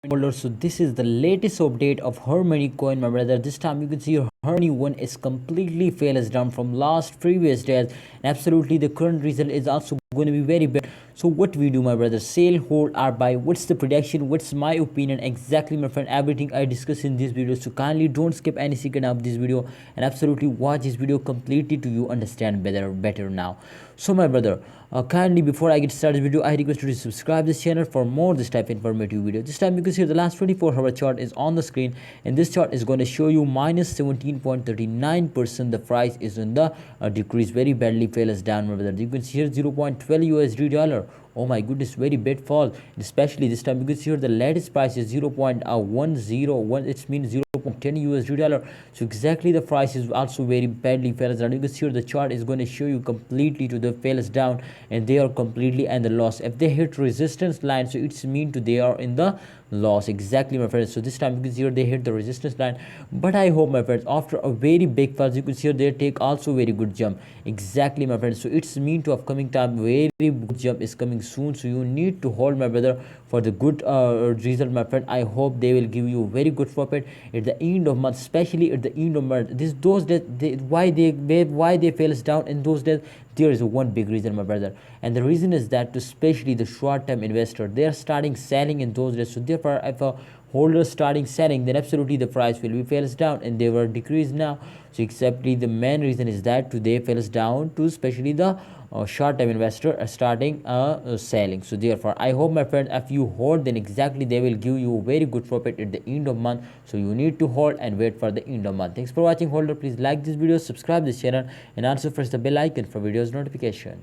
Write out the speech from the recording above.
Holder. So this is the latest update of her money coin, my brother. This time you can see her money one is completely fails down from last previous days, and absolutely the current result is also going to be very bad. So what we do, my brother, sell, hold, or buy, what's the prediction, what's my opinion exactly, my friend, everything I discuss in this video. So kindly don't skip any second of this video and absolutely watch this video completely to you understand better now. So my brother, kindly before I get started video, I request you to subscribe this channel for more this type of informative video. This time you can see the last 24-hour chart is on the screen, and this chart is going to show you minus 17.39%. the price is in the decrease, very badly fell us down, my brother. You can see here 0.12 USD dollar. Oh my goodness, very big fall, especially this time. You can see here the latest price is 0.101, it means 0.10 USD dollar. So exactly the price is also very badly fell down. You can see here the chart is going to show you completely to the falls down, and they are completely and the loss. If they hit resistance line, so it's mean to they are in the loss, exactly, my friends. So this time you can see here they hit the resistance line, but I hope, my friends, after a very big fall, you can see here they take also very good jump, exactly, my friends. So it's mean to upcoming time very good jump is coming soon, so you need to hold, my brother, for the good result, my friend. I hope they will give you very good profit at the end of month, especially at the end of month. This those days why they fails down in those days, there is one big reason, my brother, and the reason is that especially the short-term investor, they are starting selling in those days. So therefore if a holder starting selling, then absolutely the price will be falls down and they were decreased now. So exactly the main reason is that today falls down to especially the short-term investor are starting selling. So therefore I hope, my friend, if you hold, then exactly they will give you very good profit at the end of month. So you need to hold and wait for the end of month. Thanks for watching, holder. Please like this video, subscribe this channel, and also press the bell icon for videos notification.